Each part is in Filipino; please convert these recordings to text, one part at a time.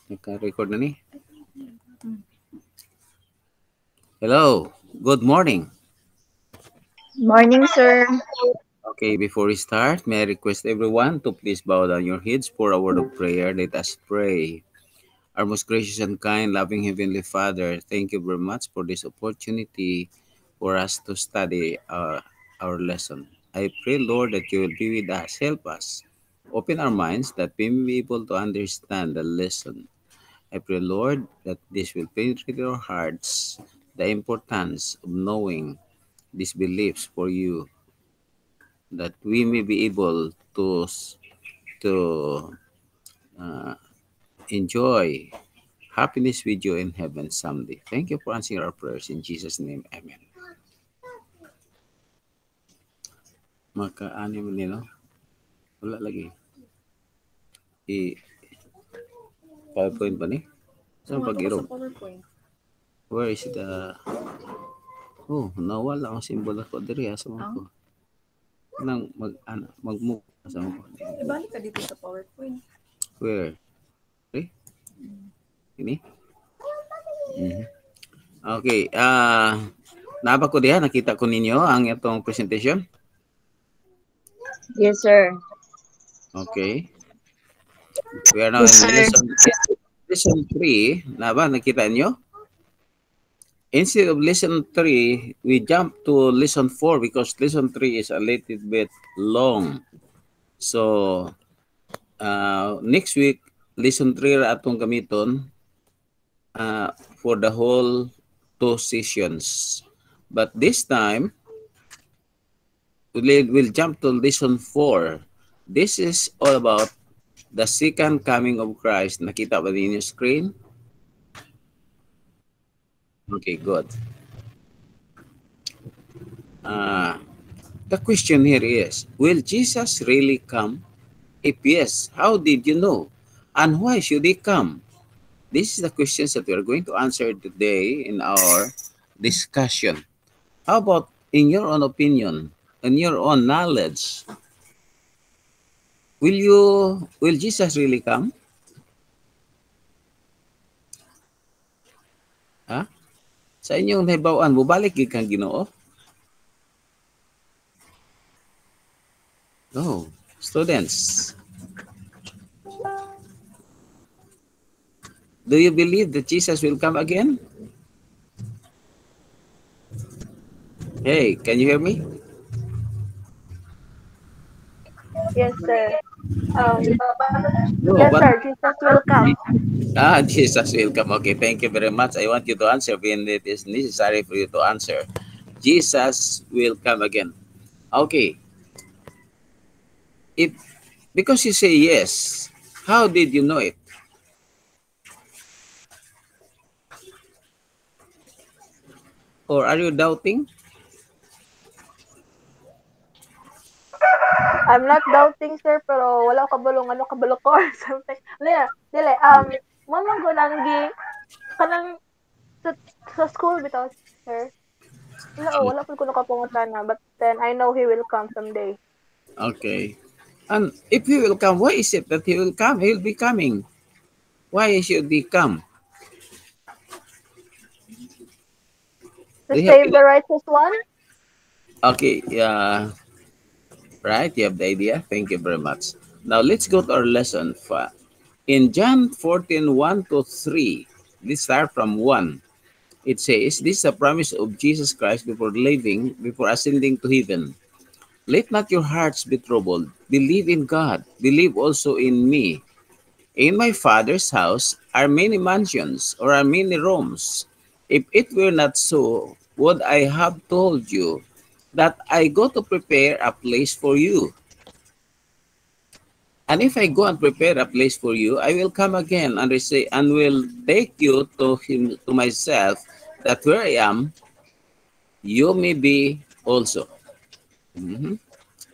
Naka-record na ni. Hello, good morning. Morning, sir. Okay, before we start, may I request everyone to please bow down your heads for a word of prayer. Let us pray. Our most gracious and kind, loving Heavenly Father, thank you very much for this opportunity for us to study our lesson. I pray, Lord, that you will be with us. Help us. Open our minds that we may be able to understand the lesson. I pray, Lord, that this will penetrate our hearts, the importance of knowing these beliefs for you, that we may be able to uh, enjoy happiness with you in heaven someday. Thank you for answering our prayers. In Jesus' name, amen. Maka-ano mo nila? Wala lagi. PowerPoint ba ni? Saan pag-irog? Where is the... Oh, nawala ang simbolo ko diri sa mga ko. Nang mag-move sa mga ko. Ibalik ka dito sa PowerPoint. Where? Okay? Ini? Okay. Naba ko diha, nakita ko ninyo ang itong presentation. Yes, sir. Okay. We are now in lesson 3. Naba, nakita nyo? Instead of lesson 3, we jump to lesson 4 because lesson 3 is a little bit long. So, next week, lesson 3 ra atong gamiton for the whole 2 sessions. But this time, we'll jump to lesson 4. This is all about the second coming of Christ. Nakita ba din yung screen? Okay, good. The question here is, will Jesus really come? If yes, how did you know? And why should he come? This is the questions that we are going to answer today in our discussion. How about in your own opinion, in your own knowledge, will Jesus really come? Ha? Sa inyong nahibawan, mubalik gid kang Ginoo? Oh, students. Do you believe that Jesus will come again? Hey, can you hear me? Yes, sir. No, Yes, but sir. Jesus will come. Jesus will come. Okay, thank you very much. I want you to answer when it is necessary for you to answer. Jesus will come again. Okay. Because you say yes, how did you know it? Or are you doubting? I'm not doubting, sir, pero wala ko kabalo ko or something. Dili, mamang ko lang kanang sa school bitaw, sir. Wala po ko nakapangutana, but then I know he will come someday. Okay. And if he will come, why is it that he will come? He will be coming. Why should he come? To save the righteous one? Okay, yeah. Right, you have the idea. Thank you very much. Now let's go to our lesson. In John 14, 1 to 3, let's start from 1. It says, this is a promise of Jesus Christ before ascending to heaven. Let not your hearts be troubled. Believe in God. Believe also in me. In my Father's house are many mansions, or are many rooms. If it were not so, would I have told you that I go to prepare a place for you? And if I go and prepare a place for you, I will come again and will take you to myself, that where I am, you may be also.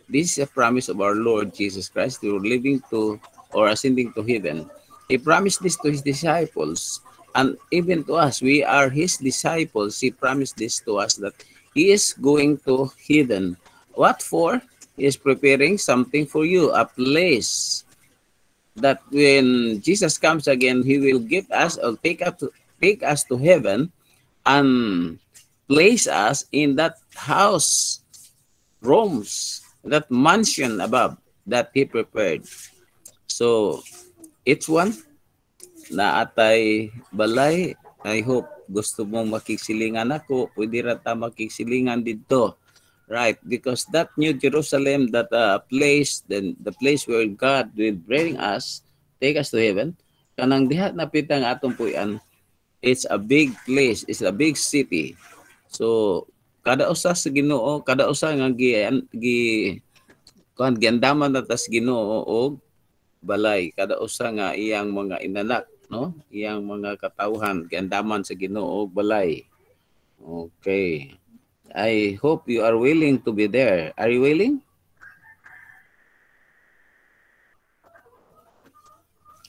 This is a promise of our Lord Jesus Christ. We were living to or ascending to heaven. He promised this to his disciples, and even to us. We are his disciples. He promised this to us, that he is going to heaven. What for? He is preparing something for you, a place. that when Jesus comes again, he will give us or take us to heaven and place us in that house, rooms, that mansion above that he prepared. So each one na atay balay, I hope gusto mong makigsilingan ako, pwede rata makigsilingan dito. Right, because that New Jerusalem, that place, then the place where God will bring us, take us to heaven, kanang diha na pitang atong puyan, it's a big place, it's a big city. So kada usa sa Ginoo, kada usa nga giandaman na tas Ginoo og balay, kada usa nga iyang mga inanak, no? Iyang mga katawhan giandaman sa Ginoo og balay. Okay. I hope you are willing to be there. Are you willing?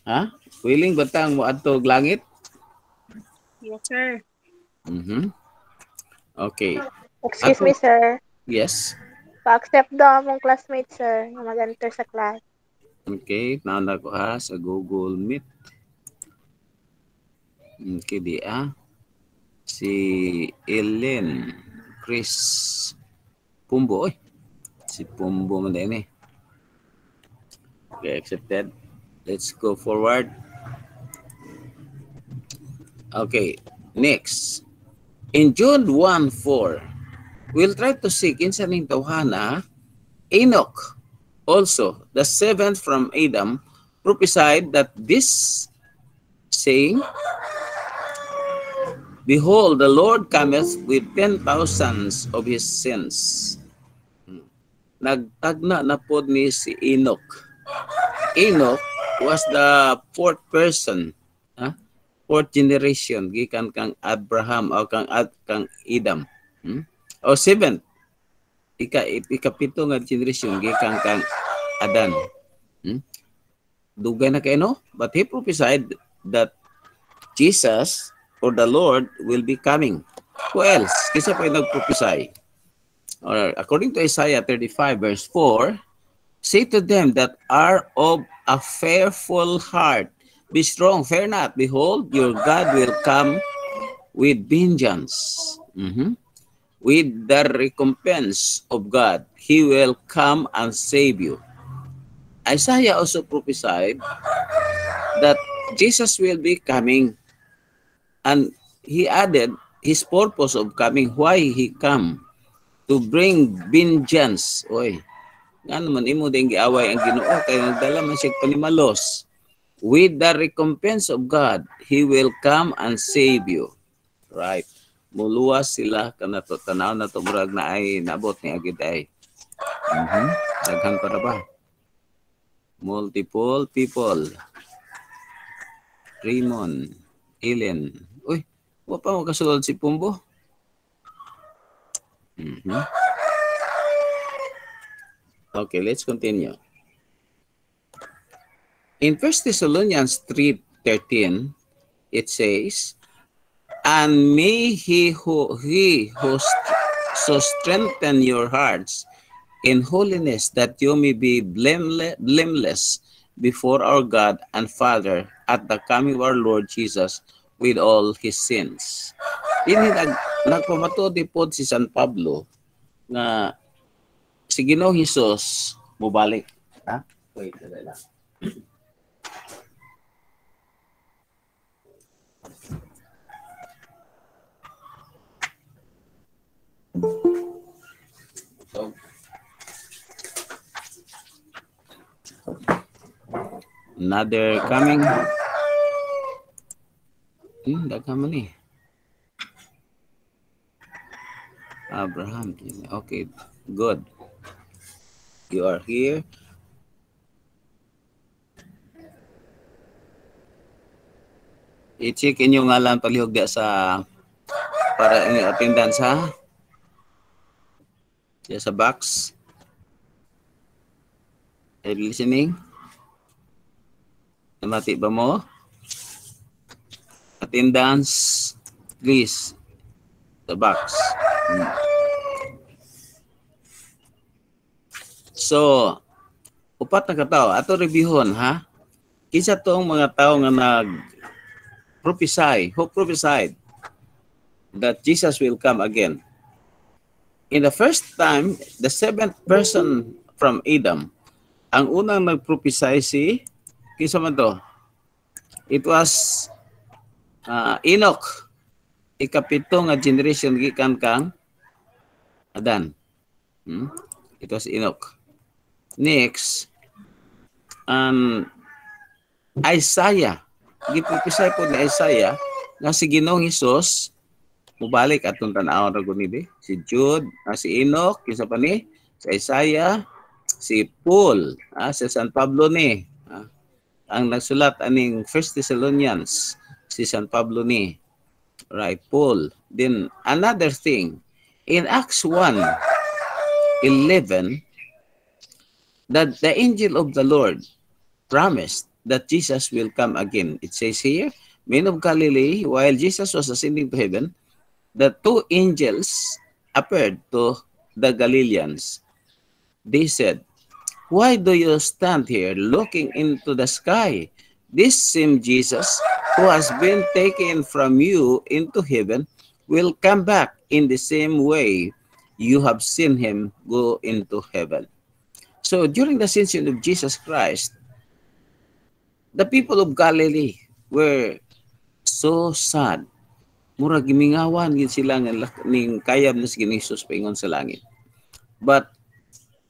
Ha? Willing ba tang moadto og langit? Yes, sir. Okay. Excuse me, sir. Yes. Pa-accept daw among classmate, sir, na mag-enter sa class. Okay. Nauna ko ha sa Google Meet. Okay, di si Ellen Chris Pumbo. Si Pumbo man din eh. Okay, accepted. Let's go forward. Okay, next. In Jude 1:4, we'll try to seek in sa ning tawhana, Enoch, also the seventh from Adam, prophesied that this saying, behold, the Lord cometh with 10,000 of his sins. Nagtagna na pod ni si Enoch. Enoch was the fourth person, fourth generation, gikan kang Abraham o kang Adam. O seventh, ikapito nga generation, gikan kang Adan. Dugay na kayo, no? But he prophesied that Jesus or the Lord will be coming. Who else? Kisa pa yung nag-prophesy. Or according to Isaiah 35 verse 4, say to them that are of a fearful heart, be strong, fear not. Behold, your God will come with vengeance. With the recompense of God, he will come and save you. Isaiah also prophesied that Jesus will be coming. And he added his purpose of coming, why he come, to bring vengeance. Oy, nga naman imo din giaway ang Ginoo kay nagdala man siya panimalos. With the recompense of God, he will come and save you. Right. Muluwas sila kanato tanaw na to murag na ay nabot ni agid ay. Daghan pa na ba? Multiple people. Raymond, Ellen. Uy, wa pa mo kasulod si Pumbo. Okay, let's continue. In 1 Thessalonians 3:13, it says, and may he who so strengthen your hearts in holiness, that you may be blameless before our God and Father at the coming of our Lord Jesus with all his sins. Ini nagpamatud po si San Pablo na si Ginoong Hesus mubalik. Ha? Wait, dali lang. Another coming. Daghan man eh. Abraham. Okay, good. You are here. I-check inyo ngalan palihog dia sa para ini attendance ha. Dia sa box. Are you listening? Namati ba mo? Attendance, please. The box. So, upat na kataw. Ato reviewon ha. Kinsa tong mga tao nga nag-prophesy, who prophesied that Jesus will come again. In the first time, the seventh person from Adam, ang unang nag-prophesy si, kinsa man to? It was Enoch. Ikapito nga generation gikan kang Adan. It was Enoch. Next, Isaiah. Giprophesy po ni Isaiah nga si Ginoong Hesus mubalik atong tan-awon ra guni si Jude, si Enoch, kinsa pa ni? Si Isaiah, si Paul, si San Pablo ni. Ang nagsulat aning 1 Thessalonians, si San Pablo ni. Right, Paul. Then another thing, in Acts 1:11, that the angel of the Lord promised that Jesus will come again. It says here, men of Galilee, while Jesus was ascending to heaven, the two angels appeared to the Galileans. They said, "Why do you stand here looking into the sky? This same Jesus who has been taken from you into heaven will come back in the same way you have seen him go into heaven." So during the ascension of Jesus Christ, the people of Galilee were so sad. Mura gimingawan gid sila ning kayab na si Jesus paingon sa langit. But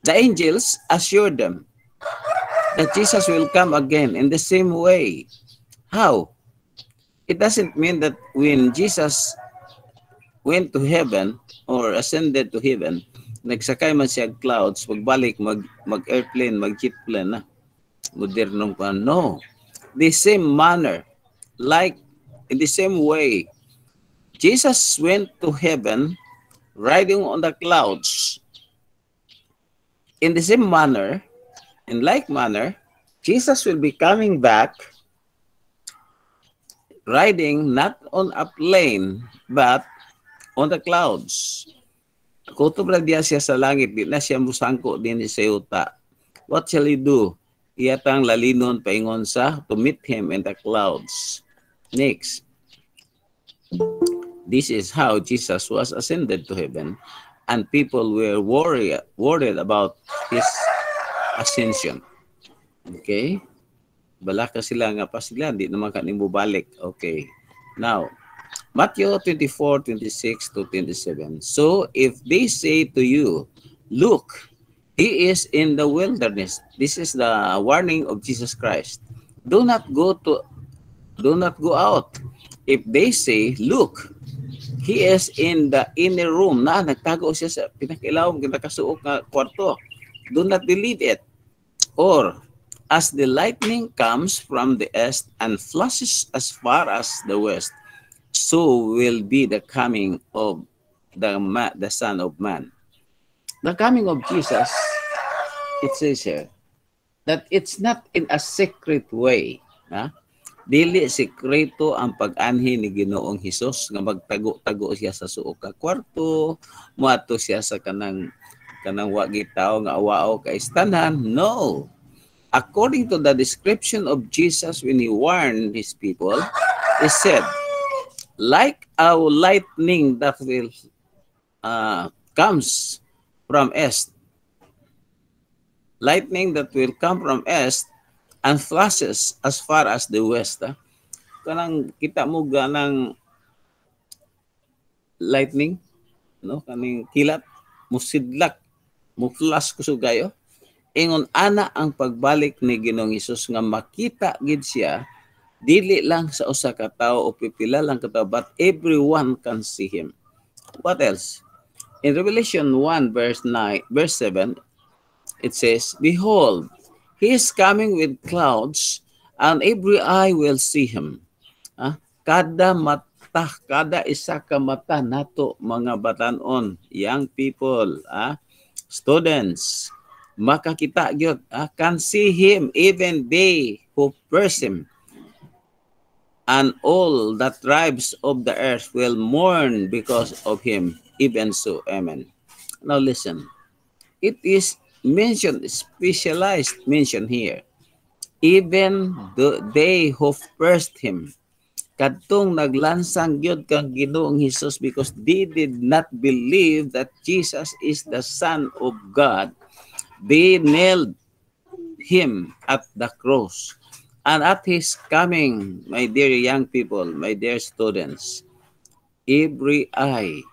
the angels assured them that Jesus will come again in the same way. How? It doesn't mean that when Jesus went to heaven or ascended to heaven, nagsakay man siya clouds, pagbalik mag-airplane, mag-jet plane na. Modernong pa. No. The same manner, like in the same way, Jesus went to heaven riding on the clouds. In the same manner, in like manner, Jesus will be coming back riding not on a plane, but on the clouds. Kutob lang diya siya sa langit, di na siya musangko din sa yuta. What shall he do? Iyatang lalinon paingon sa to meet him in the clouds. Next. This is how Jesus was ascended to heaven, and people were worried about his ascension. Okay? Balaka sila nga pa sila, di naman kanimo balik. Okay. Now, Matthew 24:26 to 27. So if they say to you, "Look, he is in the wilderness." This is the warning of Jesus Christ. Do not go out. If they say, "Look, he is in the inner room," na nagtago siya sa pinakilawom kinakasuok nga kwarto. Do not believe it. Or, as the lightning comes from the east and flashes as far as the west, so will be the coming of the Son of Man. The coming of Jesus, it says here, that it's not in a secret way. Dili sekreto ang pag-anhi ni Ginoong Hesus nga magtago-tago siya sa suok ka kwarto, muadto siya sa kanang wa gitaw nga awao ka istanan. No. According to the description of Jesus when he warned his people, he said, like a lightning that will comes from east, lightning that will come from east and flashes as far as the west. Kanang kita mo ganang lightning, no? Kaning kilat, musidlak, muflash kusugayo. Ingon ana ang pagbalik ni Ginoong Hesus nga makita gid siya dili lang sa usa ka tawo o pipila lang ka tawo, but everyone can see him. What else? In Revelation 1 verse 7, it says, "Behold, he is coming with clouds, and every eye will see him." Kada mata, kada isa ka mata nato mga batanon, young people, students, makakita gyud, can see him, even they who pierce him. And all the tribes of the earth will mourn because of him. Even so, amen. Now listen. It is mentioned, specialized mention here. even they who first him. Kadtong naglansang gyud kang Ginoong Hesus because they did not believe that Jesus is the Son of God. They nailed him at the cross. And at his coming, my dear young people, my dear students, every eye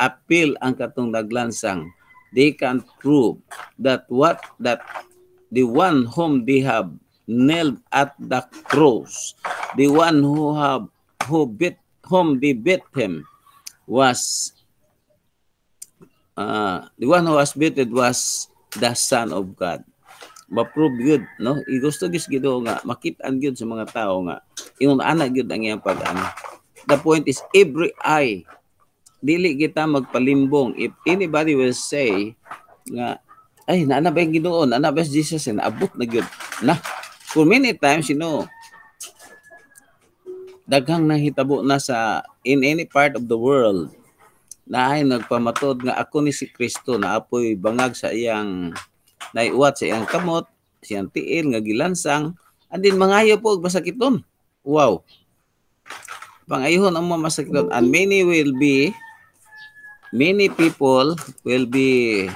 appeal ang katong naglansang. They can prove that the one whom they have nailed at the cross, the one whom they beat him was the one who was beaten was the Son of God. Ma-prove good, no? Gusto gis Ginoo nga makit-an gyud sa mga tao nga ingon ana gyud ang iyang pag-ano. The point is every eye, dili kita magpalimbong. If anybody will say nga ay naana ba yung Ginoo, naana ba si Jesus, naabot na gyud na. For many times, daghang nahitabo na sa in any part of the world na ay nagpamatod nga ako ni si Kristo na apoy bangag sa iyang naiuwat sa iyang kamot, siyang tiil nga gilansang, andin mangayo po og masakiton. Wow. Pangayhon ang mga masakiton, and many people will be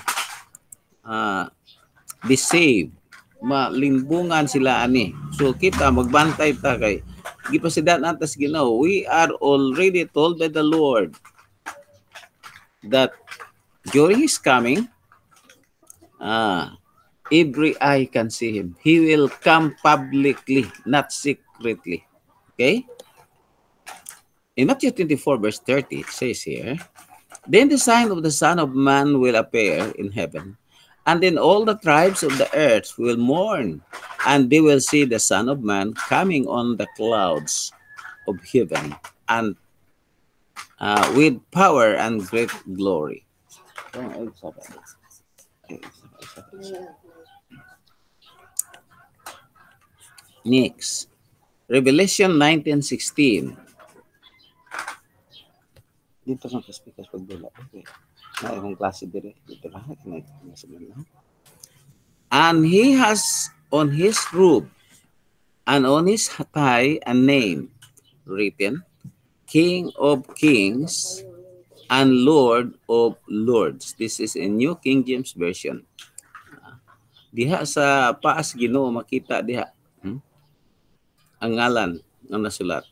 saved. Malimbungan sila ani. So kita magbantay ta kay gipasidan atas Ginoo. We are already told by the Lord that during his coming, every eye can see him. He will come publicly, not secretly. Okay? In Matthew 24 verse 30, it says here, then the sign of the Son of Man will appear in heaven, and then all the tribes of the earth will mourn, and they will see the Son of Man coming on the clouds of heaven, and with power and great glory. Next, Revelation 19:16. Dito sa speakers pagdula. Okay. Na akong klase dire. Dito lang. And he has on his robe and on his thigh a name written, King of Kings and Lord of Lords. This is a New King James Version. Diha sa paas Ginoo makita diha ang ngalan nga nasulat.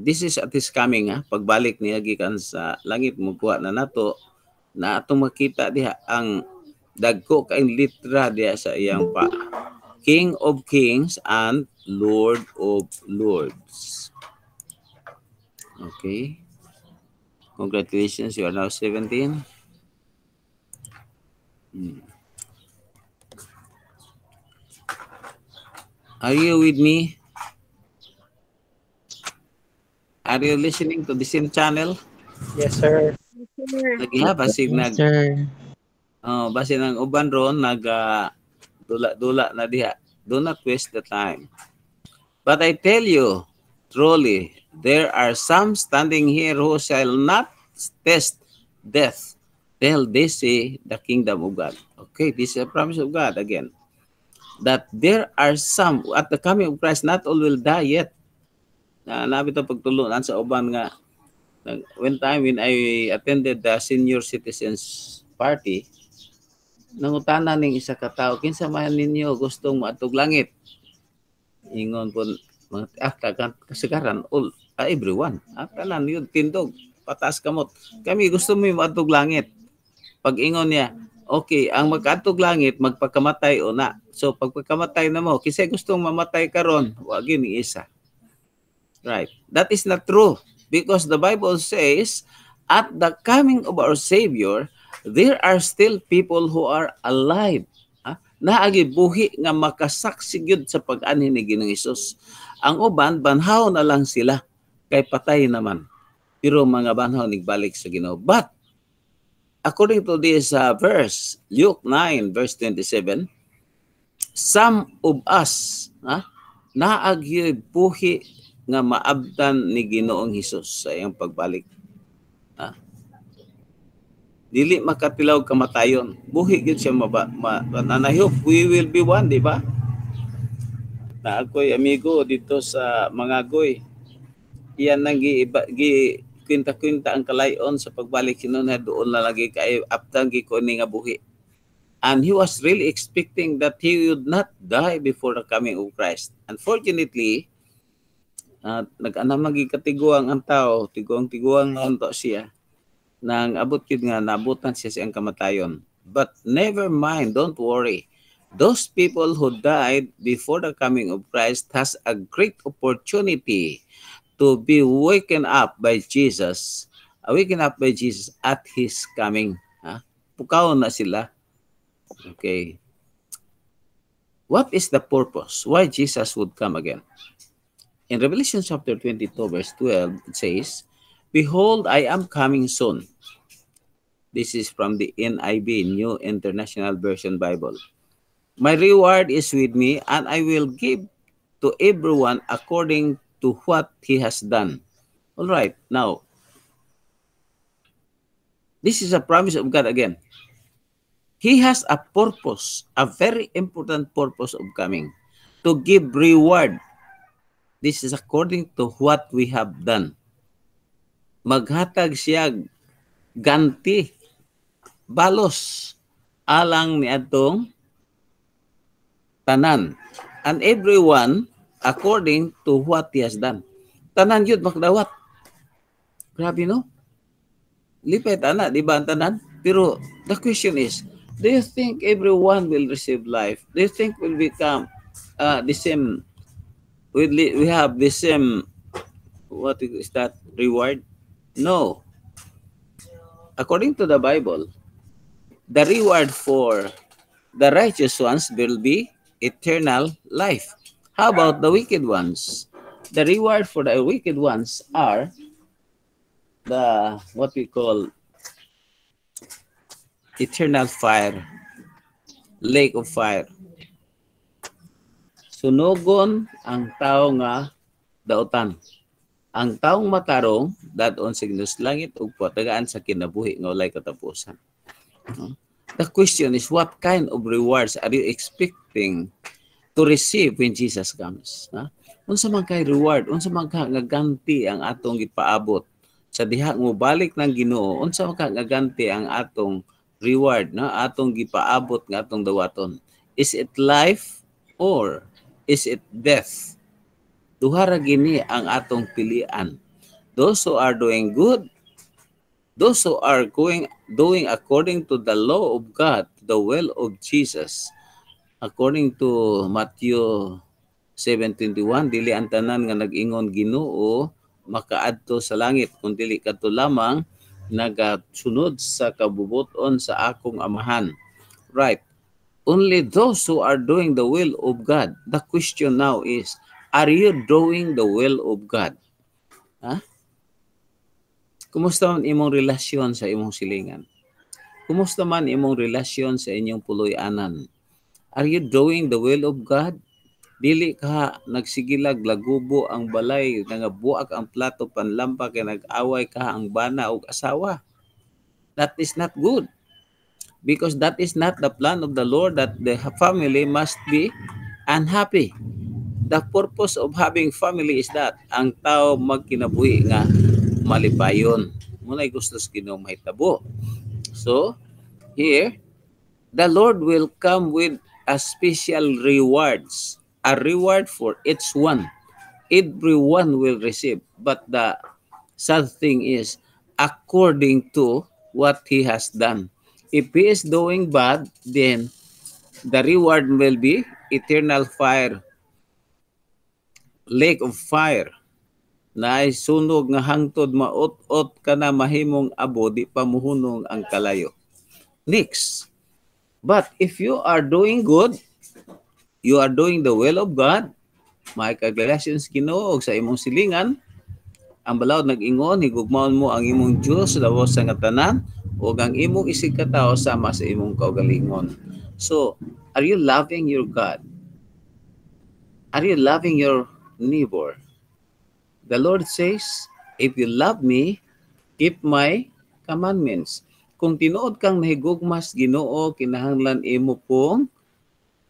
This is at his coming, pagbalik niya gikan sa langit, mukuha na nato na atong makita diha ang dagko kaayong litra diha sa iyang pa. King of Kings and Lord of Lords. Okay. Congratulations, you are now 17. Are you with me? Are you listening to the same channel? Yes, sir. Nagiha, basig Yes, sir. basi ng uban ron, dula-dula na diha. Do not waste the time. But I tell you, truly, there are some standing here who shall not taste death till they see the kingdom of God. Okay, this is a promise of God again. That there are some, at the coming of Christ, not all will die yet. Nabi ito pagtulunan sa uban nga, when I attended the senior citizens party, nangutana ning isa ka tawo, kinsa man ninyo gustong maatog langit? Ingon po, kasagaran, all, everyone. Tanan yun, tindog, patas kamot. Kami gusto mo maatog langit. Pag ingon niya, okay, ang mag-atog langit, magpakamatay o na. So, pagpakamatay na mo, kasi gustong mamatay karon, wag yun yung isa. Right. That is not true. Because the Bible says, at the coming of our Savior, there are still people who are alive. Naagi buhi nga makasaksi gyud sa pag-anhin ni Ginoong Hesus. Ang uban, banhaw na lang sila, kay patay naman. Pero mga banhaw nigbalik sa Ginoo. But, according to this verse, Luke 9, verse 27, some of us, naagi buhi nga maabtan ni Ginoong Hesus sa iyang pagbalik. Dili makatilaw kamatayon. Buhi gyud siya I hope we will be one, di ba? na ako'y amigo dito sa Mangagoy. Iyan nang kwinta-kwinta ang kalayon sa pagbalik kinuna doon na lagi kay aptang gikoni nga buhi. And he was really expecting that he would not die before the coming of Christ. Unfortunately, nag-anam lagi katiguang ang tao, tiguang na unto siya, nang abot yun nga, naabutan siya siyang kamatayon. But never mind, don't worry. Those people who died before the coming of Christ has a great opportunity to be waken up by Jesus at His coming. Pukaw na sila. Okay. What is the purpose? Why Jesus would come again? In Revelation chapter 22, verse 12, it says, "Behold, I am coming soon." This is from the NIV, New International Version Bible. "My reward is with me, and I will give to everyone according to what he has done." All right, now, this is a promise of God again. He has a purpose, a very important purpose of coming, to give reward. This is according to what we have done. Maghatag siya ganti, balos, alang ni atong tanan. And everyone according to what he has done. Tanan yun, magdawat. Grabe, no? Lipet, ana, di ba ang tanan? Pero the question is, do you think everyone will receive life? Do you think will become the same? We have the same, what is that, reward? No. According to the Bible, the reward for the righteous ones will be eternal life. How about the wicked ones? The reward for the wicked ones are the, what we call, eternal fire, lake of fire. Sunogon ang tao nga daotan. Ang taong matarong dadon sa ginus-langit ug patagaan sa kinabuhi nga walay katapusan. The question is, what kind of rewards are you expecting to receive when Jesus comes? Unsa man kay reward, unsa man ka nga ganti ang atong gipaabot sa diha mo balik ng Ginoo, unsa man ka nga ganti ang atong reward na atong gipaabot nga atong dawaton? Is it life or is it death? Duha ra gini ang atong pilian. Those who are doing good, those who are doing according to the law of God, the will of Jesus, according to Matthew 7:21, dili ang tanan nga nag-ingon Ginoo makaadto sa langit, kun dili kadto lamang nagasunod sa kabubuton sa akong amahan. Right. Only those who are doing the will of God. The question now is, are you doing the will of God? Kumusta man imong relasyon sa imong silingan? Kumusta man imong relasyon sa inyong puloy-anan? Are you doing the will of God? Dili ka nagsigilag lagubo ang balay, nangabuak ang plato panlampa kay nag-away ka ang bana o asawa. That is not good. Because that is not the plan of the Lord, that the family must be unhappy. The purpose of having family is that ang tao magkinabuhi nga malipayon. Muna'y gusto sa Ginoo mahitabo. So, here, the Lord will come with a special rewards. A reward for each one. Everyone will receive. But the sad thing is, according to what he has done. If he is doing bad, then the reward will be eternal fire, lake of fire, na ay sunog nga hangtod maot-ot ka na mahimong abo, di pamuhunong ang kalayo. Next. But if you are doing good, you are doing the will of God, may kagrelasyon sa Ginoo sa imong silingan, ang balaod nag-ingon, higugmaon mo ang imong Diyos lawas sa ngatanan, o ang imong isig katao sama sa imong kaugalingon. So, are you loving your God? Are you loving your neighbor? The Lord says, if you love me, keep my commandments. Kung tinuod kang nahigugmas Ginoo, kinahanglan imo pong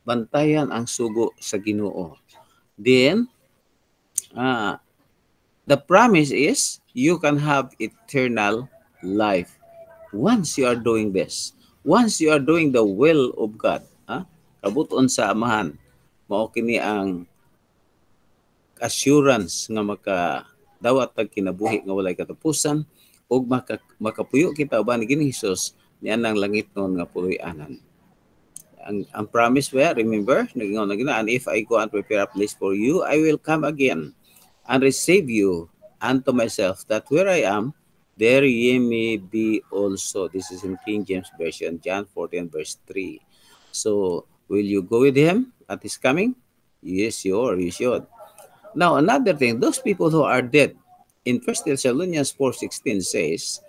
bantayan ang sugo sa Ginoo. then the promise is you can have eternal life once you are doing this. Once you are doing the will of God. Kabuton sa amahan. Mao kini ang assurance nga dawat tag kinabuhi nga walay katapusan ug makapuyo kita uban ni Ginoong Hesus niyan ang langit non nga puloy-anan. Ang promise where, remember, nagingon na gina, and if I go and prepare a place for you, I will come again and receive you unto myself, that where I am, there ye may be also. This is in King James Version, John 14 verse 3. So, will you go with him at his coming? Yes, you should. Now, another thing, those people who are dead, in 1 Thessalonians 4:16 says,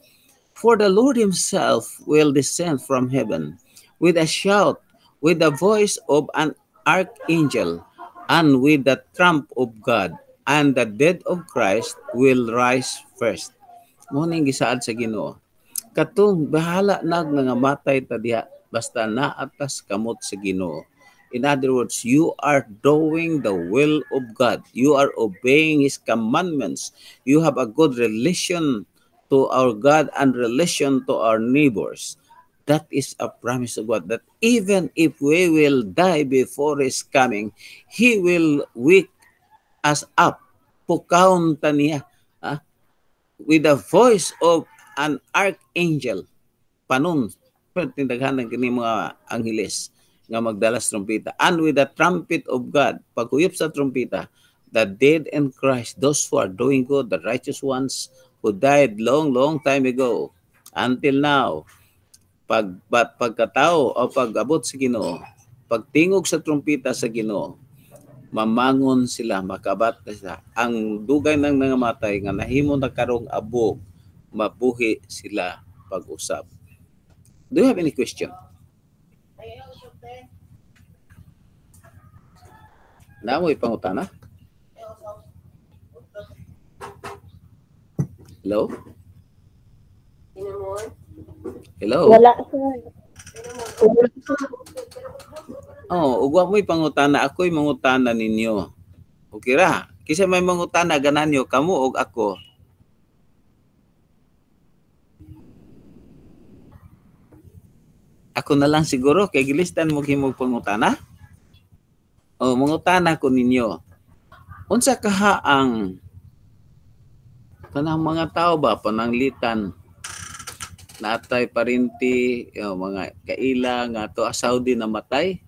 for the Lord himself will descend from heaven with a shout, with the voice of an archangel, and with the trump of God, and the dead of Christ will rise first. Muning gisaad sa Ginoo. Katong bahala nangamatay ta diha basta naatas kamot sa Ginoo. In other words, you are doing the will of God. You are obeying his commandments. You have a good relation to our God and relation to our neighbors. That is a promise of God, that even if we will die before his coming, he will wake us up, pukaon ta niya, with the voice of an archangel, panon, tindaghan ng kini mga angheles nga magdalas trumpeta, and with the trumpet of God, pagkuyop sa trumpeta, the dead in Christ, those who are doing good, the righteous ones who died long time ago, until now, pagkatao o pag-abot sa Ginoo, pagtingog sa trumpeta sa Ginoo, mamangon sila, makabat na sila. Ang dugay ng nangamatay nga nahimo na karong abog, mabuhi sila pag-usap. Do you have any question? Namoy pangutana? Hello? Hello? Wala, sir. Ugwa mo'y pangutana, ako'y mangutana ninyo. Okay ra? Kisa may mangutana, gananyo, kamo o ako. Ako na lang siguro, kay gilistan mo himog pangutana. Mangutana ko ninyo. Unsa kaha ang kanang mga tao ba, pananglitan, natay parinti, mga kaila nga to Saudi na matay.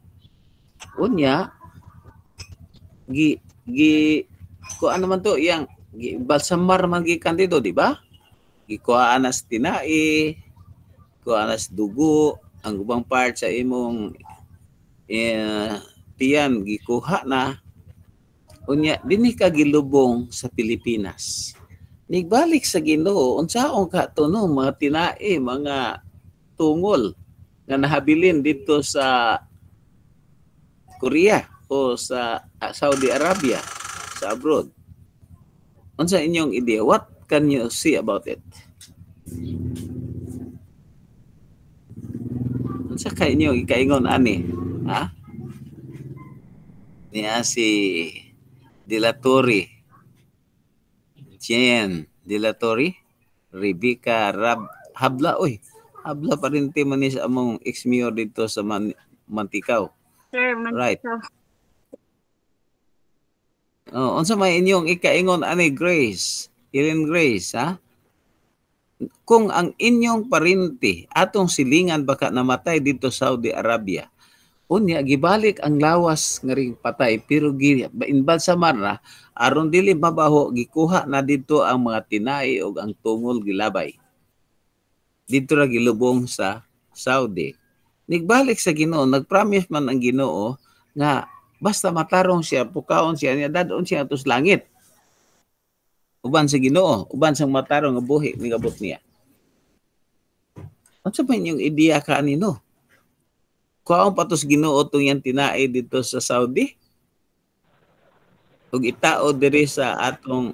Unya ko ano man to yang balsamar man gikan dito, di ba? Gikuha anas tinai, kuha anas dugo, ang ubang part sa imong tiyan gikuha na. Unya dinhi ka gilubong sa Pilipinas. Nigbalik sa Ginoo, unsaon ka to no, mga tinae, mga tungol nga nahabilin dito sa Korea o sa Saudi Arabia, sa abroad. Unsa inyong idea? What can you see about it? Unsa kay inyo ikaingon ani? Ha? Niya si Dilatori, Jen Dilatori, Rebecca Habla, Habla pa rin man ni sa among ex-mayor dito sa Mantikaw. Sir, Right. Unsa may inyong ikaingon ani Grace? Helen Grace, ha? Kung ang inyong parinti atong silingan baka namatay dito sa Saudi Arabia, unya gibalik ang lawas nga ring patay pero inbal sa marra aron dili mabaho gikuha na dito ang mga tinai ug ang tungol gilabay. Dito ra gilubong sa Saudi. Nigbalik sa Ginoo, nagpromise man ang Ginoo nga basta matarong siya, pukaon siya, niya dadon siya atos langit. Uban sa Ginoo, uban sang matarong nga buhi nigabot niya. Unsa pa inyong ideya kanino? Kuhaon patos Ginoo tong yan tinae dito sa Saudi? Ug itao diri sa atong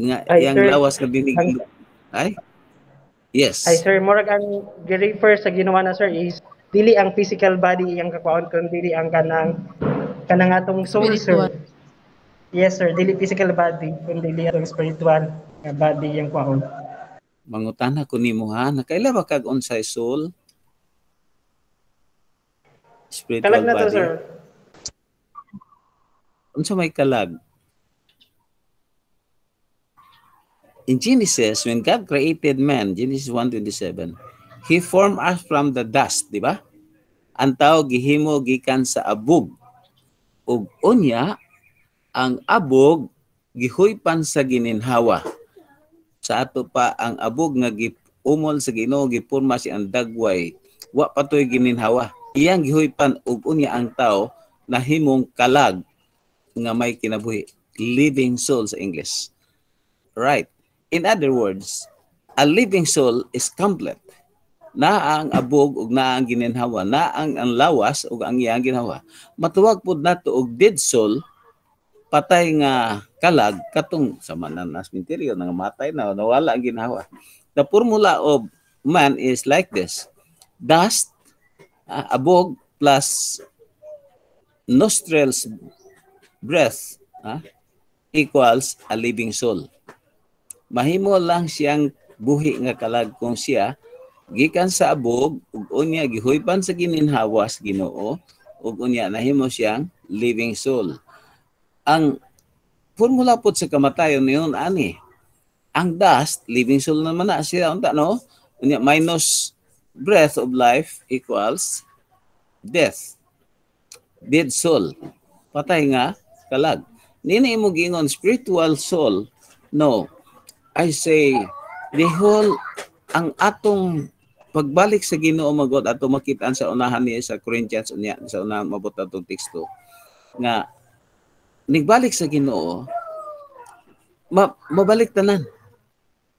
nga yang lawas nga dinig ay yes. Ay sir, murag ang gi-refer sa ginawa na sir is dili ang physical body yang kakuan kun dili ang kanang Kanang atong soul, Spiritual. sir. Yes, sir. Dili physical body, kundi dili atong spiritual nga body yung kwaon. Mangutana ko nimo ha, nakaila ba kag unsay soul? Spiritual Kalag na to, body. sir. Unsa may kalag? In Genesis, when God created man, Genesis 1:27, He formed us from the dust, di ba? Ang tao gihimo gikan sa abog. Ug unya, ang abog gihuypan sa gininhawa. Sa ato pa ang abog nga giumol sa Ginoo gipurma si ang dagway, wa patoy gininhawa. Iyang gihuypan ug unya ang tao nahimong kalag nga may kinabuhi, living soul sa English. Right. In other words, a living soul is complete. Na ang abog ug na ang gininhawa, na ang lawas ug ang iyang ginhawa. Matuwag pud nato og dead soul, patay nga kalag katong sa mananas minteryo nga matay na nawala ang ginhawa. The formula of man is like this: dust, abog plus nostrils breath equals a living soul. Mahimo lang siyang buhi nga kalag kung siya gikan sa abog ug unya gihuypan sa gininhawa sa Ginoo ug unya nahimo siyang living soul. Ang formula po sa kamatayon niyon ani, ang dust living soul naman na siya unta no, unya minus breath of life equals death, dead soul, patay nga kalag. Nini mo gingon spiritual soul? No, I say the whole ang atong pagbalik sa Ginoo magod ato makit-an sa unahan niya sa Corinthians unya sa unahan mabot atong teksto nga nigbalik sa Ginoo mabalik tanan.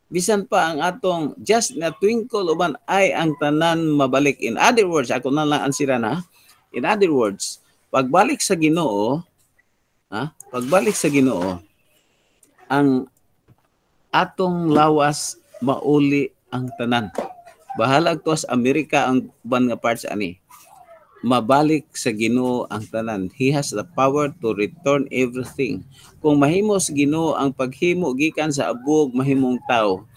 Bisan pa ang atong just na twinkle uban ay ang tanan mabalik. In other words, ako na lang ansira na. In other words, pagbalik sa Ginoo, pagbalik sa Ginoo, ang atong lawas mauli ang tanan. Bahalag to sa Amerika ang ban nga parts ani. Mabalik sa Ginoo ang tanan. He has the power to return everything. Kung mahimo sa Ginoo ang paghimo gikan sa abog mahimong tao,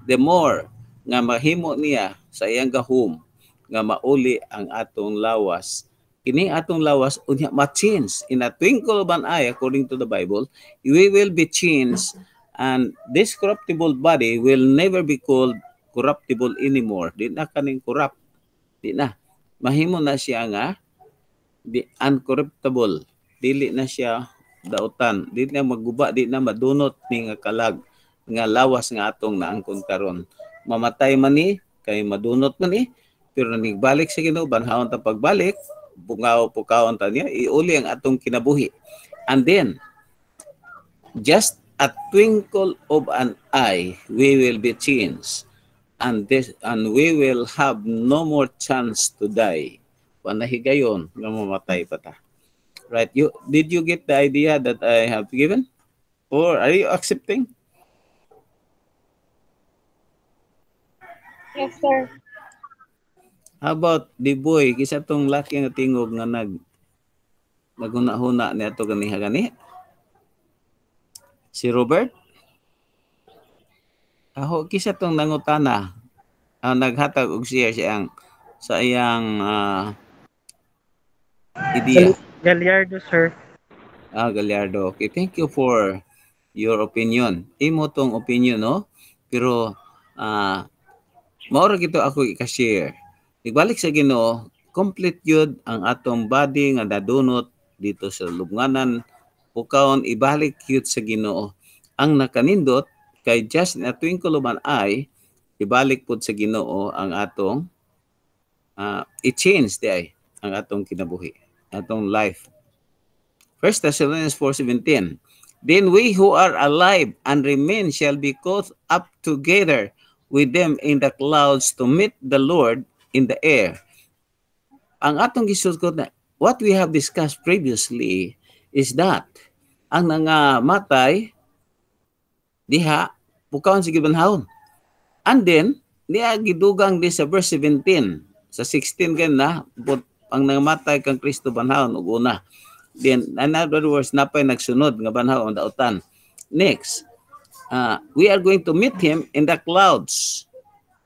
the more nga mahimo niya sa iyang gahom nga mauli ang atong lawas. Kini atong lawas unya ma-change in a twinkle of an eye according to the Bible. We will be changed and this corruptible body will never be called corruptible anymore. Di na kaning corrupt. Di na. Mahimo na siya nga uncorruptible. Dili na siya dautan. Di na maguba, di na madunot ni nga kalag nga lawas nga atong naangkon karon. Mamatay man ni, kay madunot man ni, pero nigbalik sa Ginoo banhaon ta pagbalik, bungaw-pukaon ta niya, iuli ang atong kinabuhi. And then, just a twinkle of an eye, we will be changed. And we will have no more chance to die. Panahigayon nga mamatay pa ta. Right? Did you get the idea that I have given? Or are you accepting? Yes, sir. How about the boy? Kisa tong laki nga tingog nga naghuna-huna niya ito gani. Si Robert? Ako, kisa tong nangutana. Naghatag og siya sa iyang ideya. Gallardo, sir. Gallardo. Okay, thank you for your opinion. Imo tong opinion, no? Pero, maura gito ako i-share. Igbalik sa Ginoo, complete yun ang atong body nga dadunot dito sa lubnganan. Pukaon, ibalik yun sa Ginoo. Ang nakanindot, kay just in a twinkle of an eye, ibalik po sa Ginoo ang atong i-change ang atong kinabuhi, atong life. 1 Thessalonians 4:17. Then we who are alive and remain shall be caught up together with them in the clouds to meet the Lord in the air. Ang atong gisugod na what we have discussed previously is that ang nangamatay diha pukaon sa gibanhawon. And then niya gidugang di sa verse 17 sa 16 gan na ang nangamatay kang Kristo banhawon ug una. Then, in other words, napay nagsunod nga banhaw ang daotan. Next, we are going to meet him in the clouds,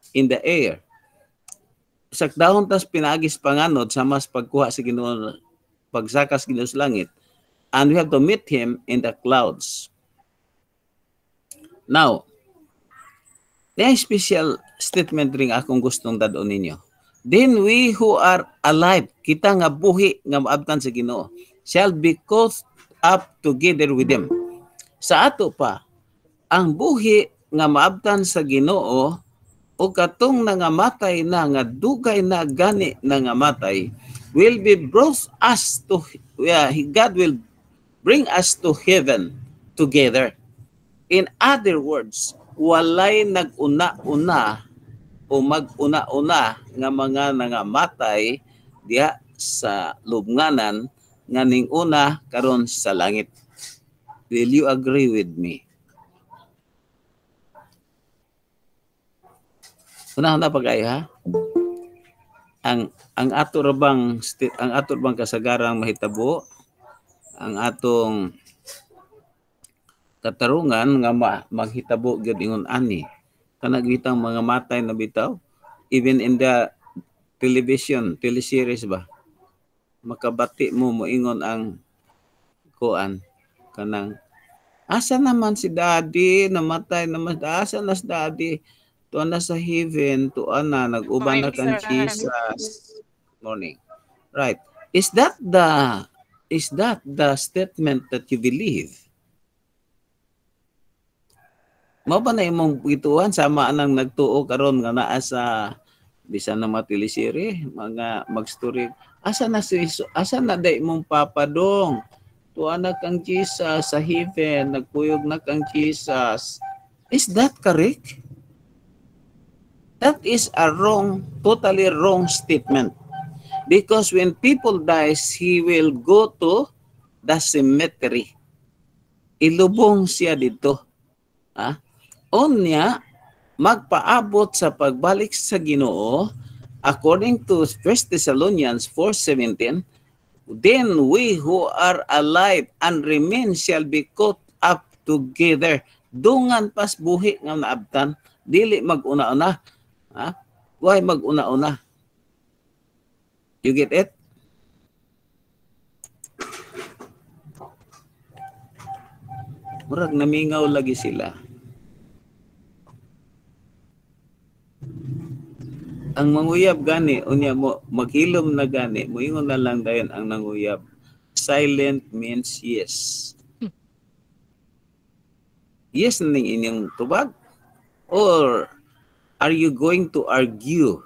in the air. Sakdahon tas pinagis panganod sa mas pagkuha sa Ginoo, pagsakas Ginoo sa langit. And we have to meet him in the clouds. Now, may special statement ring akong gustong dadon ninyo. Then we who are alive, kita nga buhi nga maabtan sa Ginoo, shall be caught up together with them. Sa ato pa, ang buhi nga maabtan sa Ginoo o katong nangamatay na nga dugay na gani nangamatay will be brought us to God will bring us to heaven together. In other words, walay nag-una-una o mag-una-una nga mga nangamatay diha sa lubnganan nga ning una karon sa langit. Will you agree with me? Una pa kayo, ha? Ang ato bang kasagarang mahitabo, ang atong katarungan nga maghitabo gyud ingon ani kanang bitang mga matay na bitaw, even in the teleseries ba, makabati mo moingon ang kuan kanang asa naman si daddy, namatay naman, asa na si daddy, tuan na sa heaven, tuan na nag-uban na kang Jesus. Morning. Right. Is that the statement that you believe? Mao ba na imong gituan sama anang nagtuo karon nga naa sa bisan na matilisiri, mga mag-story. Asa na day imong papadong? Tuan na kang Jesus sa heaven, nagpuyog na kang Jesus. Is that correct? That is a totally wrong statement. Because when people dies, he will go to the cemetery. Ilubong siya dito. Unya, magpaabot sa pagbalik sa Ginoo, according to 1 Thessalonians 4:17, then we who are alive and remain shall be caught up together. Dungan pas buhi nga naabtan, dili mag-una-una. Why mag-una-una? You get it? Murag namingaw lagi sila. Ang manguyab gani, unya mo maghilom na gani, moingon na lang dayon ang nanguyab. Silent means yes. Yes na ning inyong tubag? Or are you going to argue?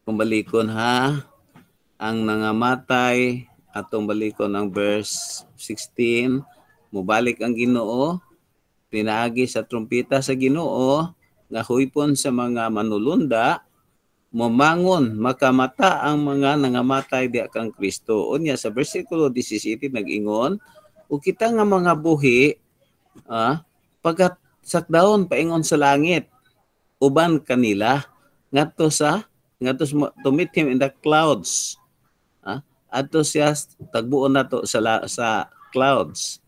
Kumbalikon ha, ang nangamatay, atong balikon ang verse 16, mubalik ang Ginoo, pinaagi sa trumpeta sa Ginoo, nga huipon sa mga manulunda, mumangon, makamata ang mga nangamatay di kang Kristo. Unya sa versikulo 17 nag-ingon, o kita nga mga buhi, pagkat sakdaon paingon sa langit, uban kanila, ngadto to meet him in the clouds. Ato siya tagbuon nato sa clouds.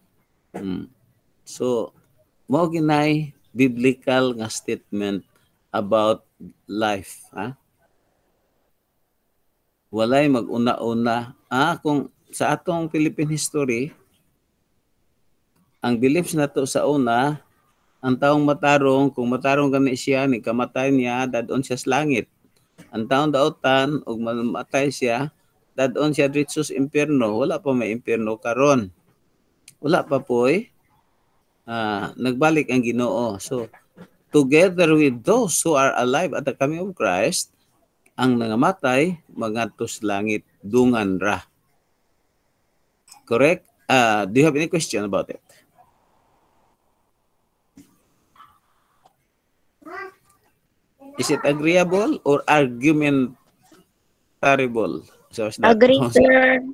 So mo ginay biblical nga statement about life, walay mag-una-una. Kung sa atong Philippine history, ang beliefs nato sa una, ang taong matarong, kung matarong gani siya, ni kamatay niya, dadon siya sa langit. Ang taong daotan, ug mamatay siya, dadon siya dito sa impierno. Wala pa may impierno karon. Wala pa po nagbalik ang Ginoo. So, together with those who are alive at the coming of Christ, ang nangamatay, magadto sa langit, dungan ra. Correct? Do you have any question about it? Is it agreeable or argumentable? So Agree, sir.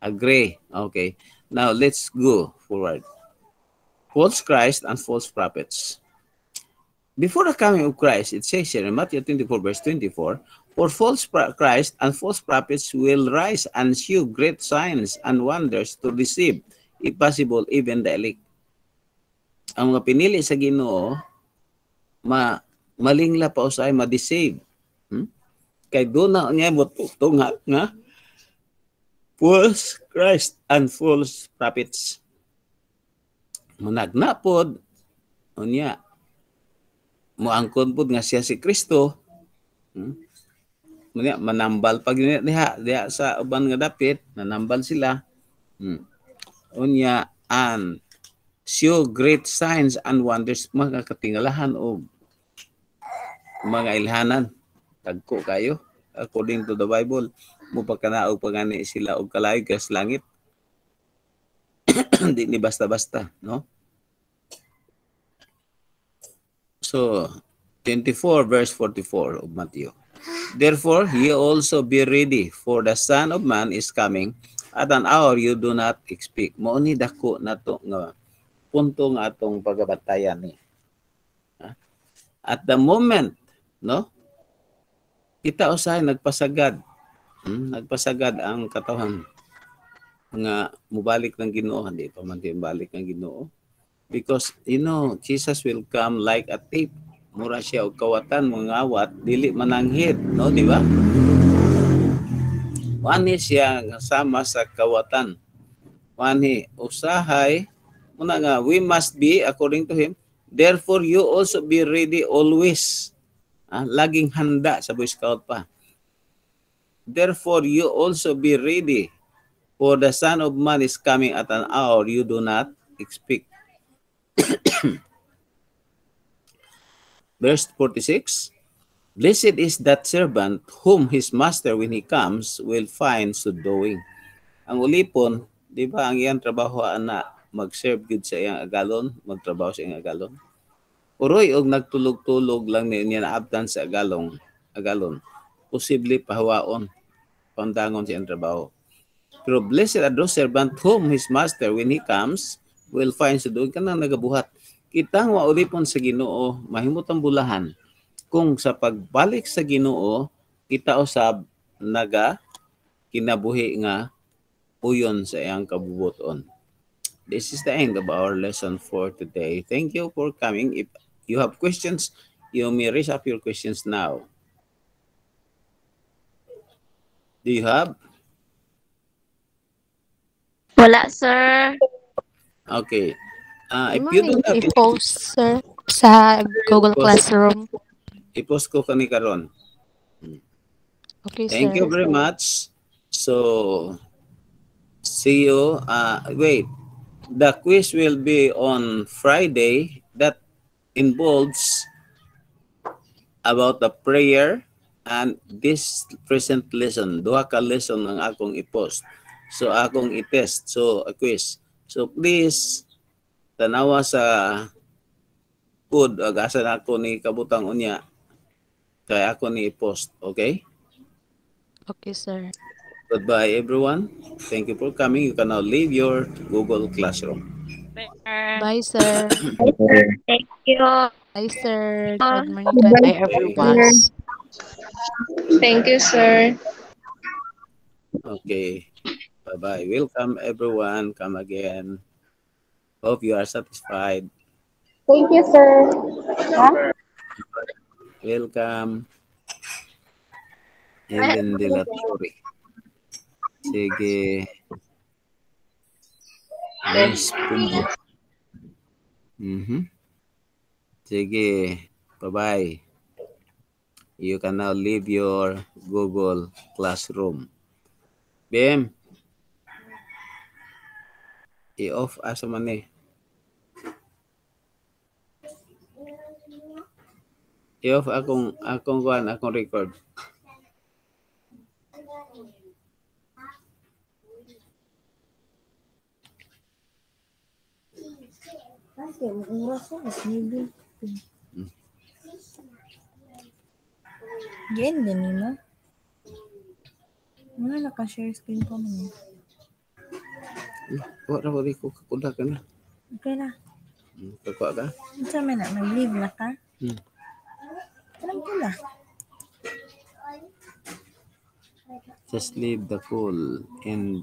Agree. Okay. Now let's go forward. False Christ and false prophets. before the coming of Christ, it says here in Matthew 24, verse 24, for false Christ and false prophets will rise and shew great signs and wonders to deceive, if possible, even the elect. Ang mga pinili sa Ginoo, malingla pa usay, ma-deceive. Kay doon na niya mututong nga false Christ and false prophets. Munagna pod unya moangkon pod nga siya si Kristo. Unya manambal pag diha sa uban nga dapit, nanambal sila. Unya and show great signs and wonders, mga katingalahan o mga ilhanan. Tagko kayo according to the Bible. Mo pagkanaog pagani sila og kalayo kas langit. Di ni basta-basta, no? So 24 verse 44 of Matthew. Therefore, ye also be ready, for the Son of Man is coming at an hour you do not expect. Mao ni dako nato nga punto nga atong pagabatayan ni. At the moment, no? Kita usay nagpasagad. Nagpasagad ang katawhan nga mubalik ng Ginoo, hindi pa man balik ng Ginoo. Because, Jesus will come like a thief. Mura siya og kawatan, mangawat, dili mananghid, no, di ba? Wani siya sama sa kawatan. Wani usahay, muna nga, we must be, according to him, therefore you also be ready always. Laging handa sa Boy Scout pa. Therefore, you also be ready, for the Son of Man is coming at an hour you do not expect. Verse 46, blessed is that servant whom his master when he comes will find so doing. Ang ulipon, di ba, ang iyang trabaho na mag-serve good sa iyang agalon, magtrabaho sa iyang agalon. Uroy og nagtulog-tulog lang niya naabtan sa agalon, posible pahawaon, pandangon siyang trabaho. Pero blessed are those servant whom his master when he comes will find so doing. Kanang nagabuhat. Kitang maulipon sa Ginoo, mahimutang bulahan. Kung sa pagbalik sa Ginoo, kita usab kinabuhi nga puyon sa iyang kabubuton. This is the end of our lesson for today. Thank you for coming. If you have questions, you may raise up your questions now. Do you have? Wala, sir. Okay. If you don't have, I-post, sir, sa Google Classroom. i-post ko kani karon. Okay, Thank sir. you very much. So, see you. Wait. The quiz will be on Friday. That involves about the prayer and this present lesson. Duha ka lesson ang akong i-post. So, akong i-test. So, a quiz. So, please, tanawa sa code. Agasan ako ni kabutang unya. Kaya ako ni i-post. Okay? Okay, sir. Goodbye, everyone. Thank you for coming. You can now leave your Google Classroom. Bye, sir. Thank you. Bye, sir. Good morning. Goodbye, everyone. Thank you, sir. Okay. Bye-bye. Welcome, everyone. Come again. Hope you are satisfied. Thank you, sir. Welcome. Helen de la Torre. Sige. Nice Pumbo. Sige. Bye-bye. You can now leave your Google Classroom. BM. I-off asa man eh. I-off akong record. Yan, din mo. Mga naka-share screen ko mo. Wala ko kakuda ka na. Okay na. Kakwa ka? Ito man na, mag-leave na ka. Alam ko na. Just leave the cool and